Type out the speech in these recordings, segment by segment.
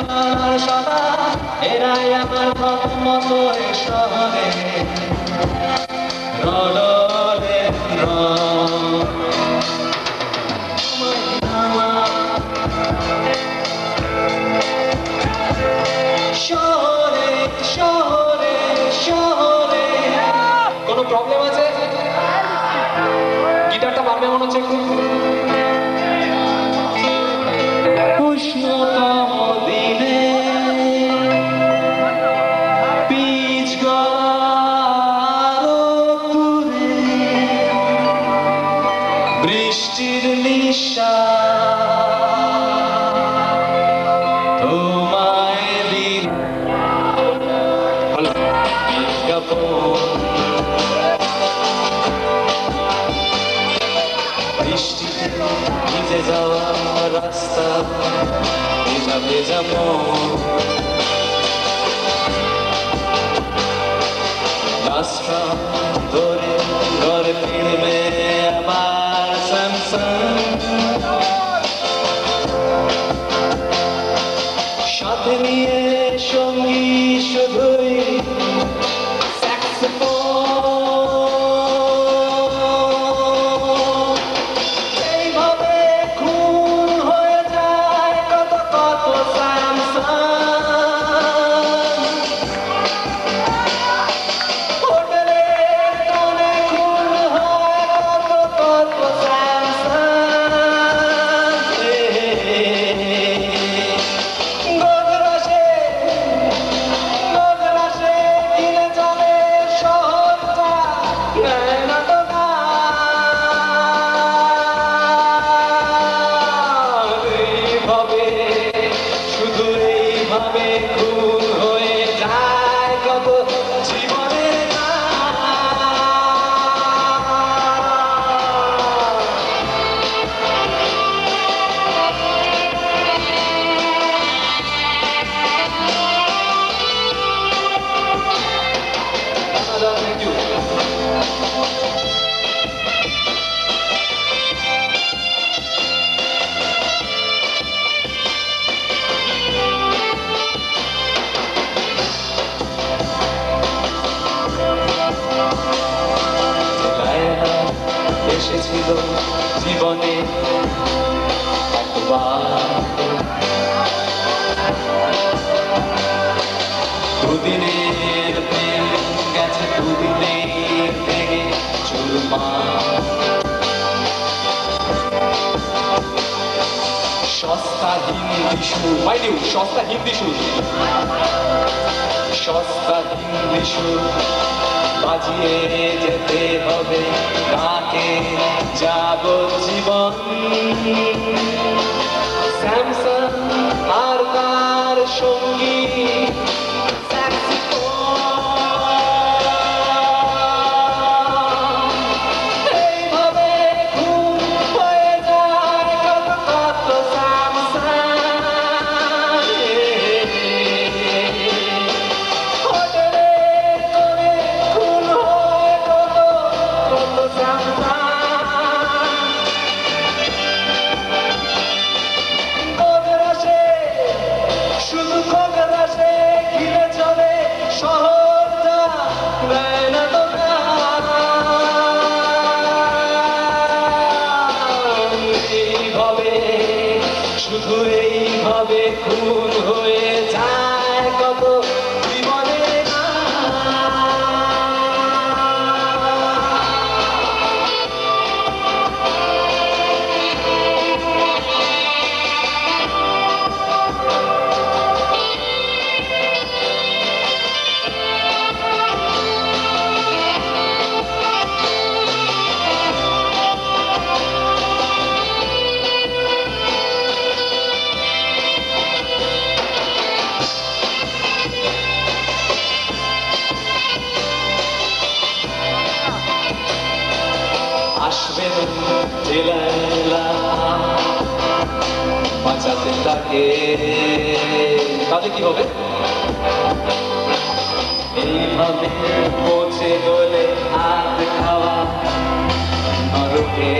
আমার সদা এরাই আমার মতো শহরে রডরেন্দ্র শহরে শহরে শহরে কোনো প্রবলেম আছে? গিটারটা পারবে মনে হচ্ছে একটু। উষ্ণতম দিনে পিচ গড়ে বৃষ্টির নিঃশ্বাস তোমায় দিন বৃষ্টিতে ভিজে যাওয়া রাস্তা ভেজা ভেজা রাস্তা ধরে ঘরে ফিরবে আবার স্যামসাং সাথে নিয়ে সঙ্গী শুধুই খুন হয়ে যায় কত জীবনের এসেছিল জীবনে একবার দুদিনের প্রেম গেছে দুদিনের ভেঙে চুরমার সস্তা হিন্দি সুর মাইডিউ সস্তা হিন্দি সুর সস্তা হিন্দি সুর বাজিয়ে যেতে হবে তাকে যাব জীবন স্যামসাং আর তার সঙ্গী শুধু এইভাবে খুন হয়ে যায় কত জীবনের আসবেন জেলাইলা বাঁচাতে তাকে তাহলে কি হবে এইভাবে পৌঁছে গেলে হাত খাওয়া নরকে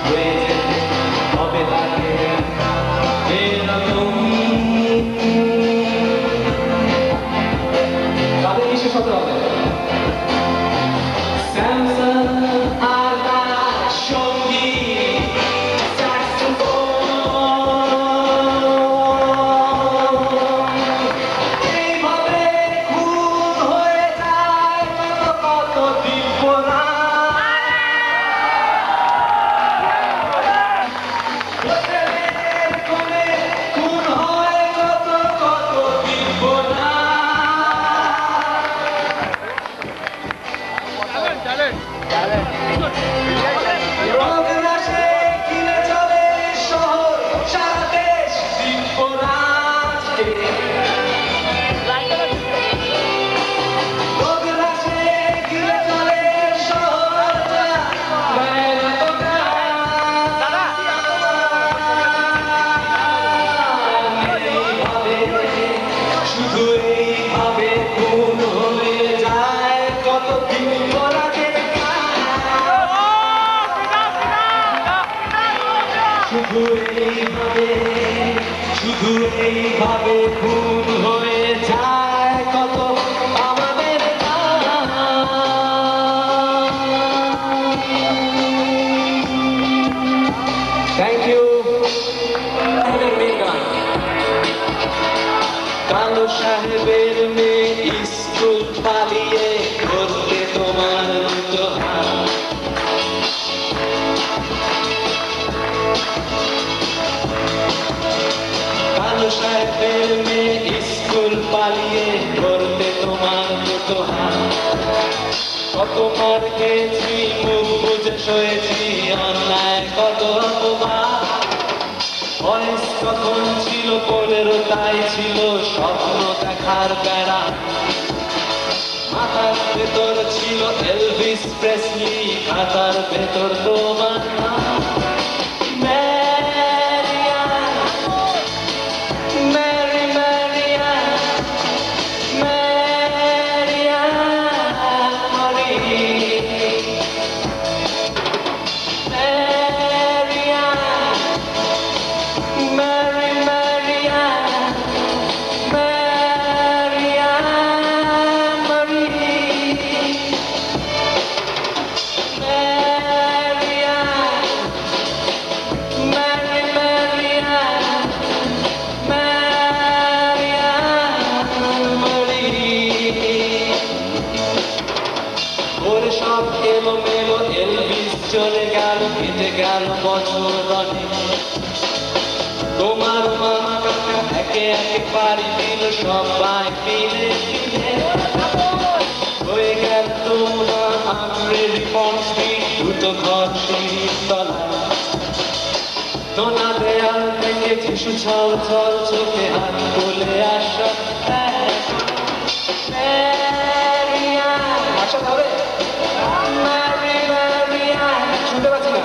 হয়ে দিব্য না খুন হয় কত কত দিব্য না রোগনাশে কিনে চলে শহর সারা দেশ দিব্য রাজ রোগনাশে কিনে চলে শহর শুধু এইভাবে খুন হয়ে যায় কত দিব্য রাজের শুধু এইভাবে খুন হয়ে যায় কত আমাদের থ্যাংক ইউ কালো সাহেবের মেয়ে স্কুল পালিয়ে করতে তোমার তো কালো সাহেবের মেয়ে স্কুল পালিয়ে করতে তোমার দুটো হাত কত মার খেয়েছি মুখ বুঝে সয়েছি অন্যায় কত অপবাদ বয়স তখন ছিল 15 তাই ছিল স্বপ্ন দেখার বেড়া মাথার ভেতর ছিল এলভিস প্রেসলি খাতার ভেতর তোমার নাম সব এলোমেলো এলভিস চলে গেল কেটে গেল বছর অনেক তোমার মামা কাকা একে একে পাড়ি দিল সবাই মিলে হয়ে গেল তোমার আগ্রে রিপন্স দুটো ঘর সিঁড়ির তলায় নোনা দেয়াল থেকে যিশু ছল ছল চোখে হাত তুলে আসা আশা ধরে শুনতে পাচ্ছি না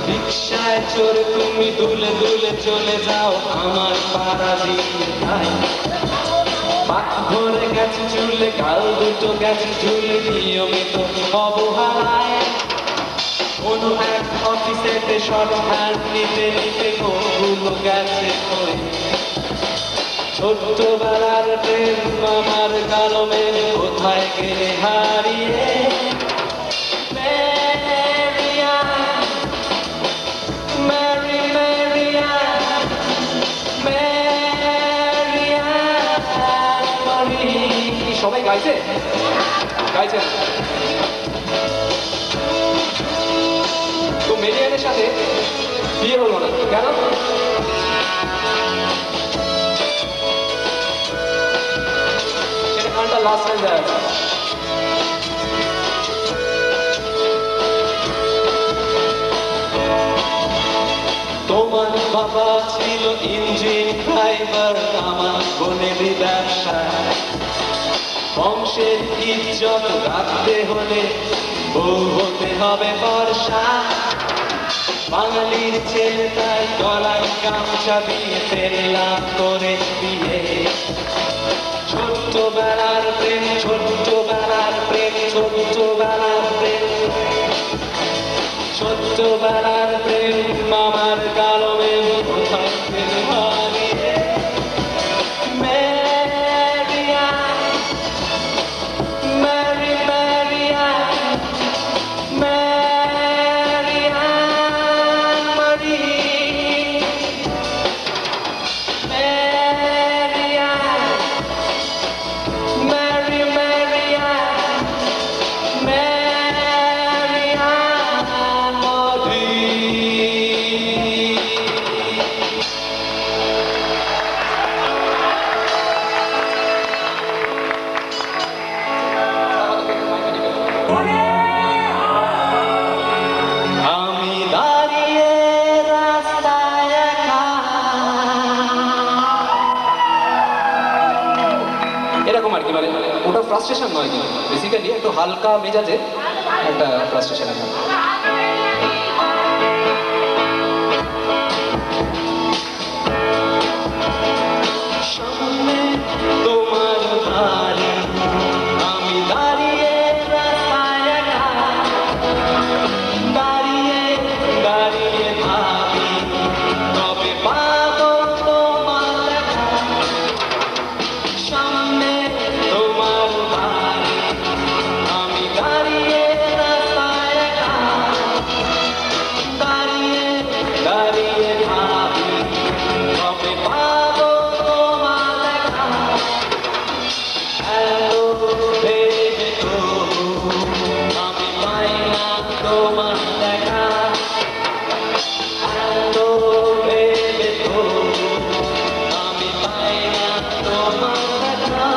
রিকশায় চড়ে তুমি দুলে দুলে চলে যাও আমার পাড়া দিয়ে পাক ভরে গেছে চুলে গাল দুটো গেছে চুলে নিয়মিত অবহেলায় কোনো এক অফিসেতে শর্ট হ্যান্ড নিতে নিতে মুখগুলো গেছে হয়ে ছোট্টবেলার প্রেম আমার কালো মেয়ে কোথায় গেলে হারিয়ে সবাই গাইছে গাইছে তো মেরিয়ানের সাথে বিয়ে হলো না কেন সেটা গানটা লাস্ট টাইম দেওয়া আছে তোমার বাবা ছিল ইঞ্জিন ড্রাইভার আমার বোনের ব্যবসা বংশের ইজ্জত রাখতে হলে বউ হতে হবে বর্ষা বাঙালির ছেলে তাই গলায় গামছা দিয়ে ফেললাম করে বিয়ে ছোট্টবেলার প্রেম ছোট্টবেলার প্রেম ছোট্টবেলার প্রেম ছোট্টবেলার প্রেম মামার কালো মেয়ে কোথায় ওটা ফ্রাস্ট্রেশন নয়, কিন্তু বেসিক্যালি একটু হালকা মেজাজে একটা ফ্রাস্ট্রেশনের গান। সামনে তোমার বাড়ি, আমি দাঁড়িয়ে রাস্তায় একা, দাঁড়িয়ে দাঁড়িয়ে ভাবি কবে পাবো তোমার দেখা। সামনে তোমার বাড়ি, আমি দাঁড়িয়ে রাস্তায় একা, দাঁড়িয়ে দাঁড়িয়ে ভাবি কবে পাবো তোমার দেখা। এলো ভেবে তবু আমি পাই না তোমার দেখা, এলো ভেবে তবু আমি পাই না তোমার দেখা।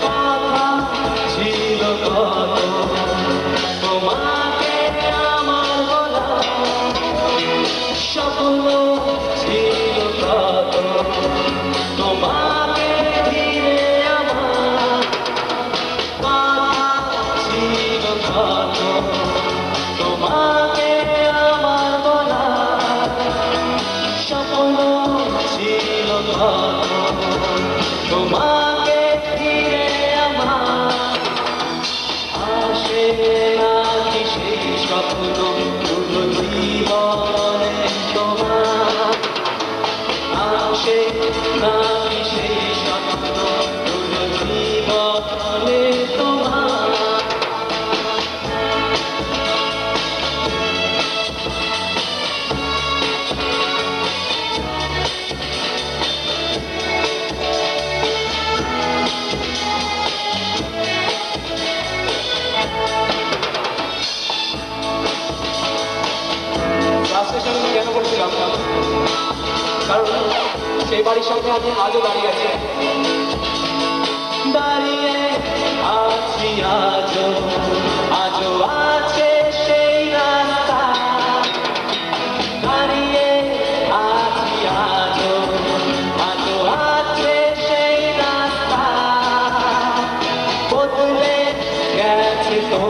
কথা ছিল কত তোমাকে আমার বলা, স্বপ্ন ছিল কত তোমাকে ঘিরে আমার, কথা ছিল কত তোমাকে আমার বলা, স্বপ্ন ছিল কত তোমাকে ঘিরে আমার। আসে নাকি সেই স্বপ্ন পুরো জীবনে তোমার, আসে নাকি সেই স্বপ্ন পুরো জীবনে তোমার। ফ্রাস্ট্রেশন কেন করছিলাম? কারণ সেই বাড়ির সামনে আমি আজও দাঁড়িয়ে আছি। দাঁড়িয়ে আছি আজও, আজও আছে সেই রাস্তা, দাঁড়িয়ে আছি আজও, আজও আছে সেই রাস্তা। বদলে গেছে তো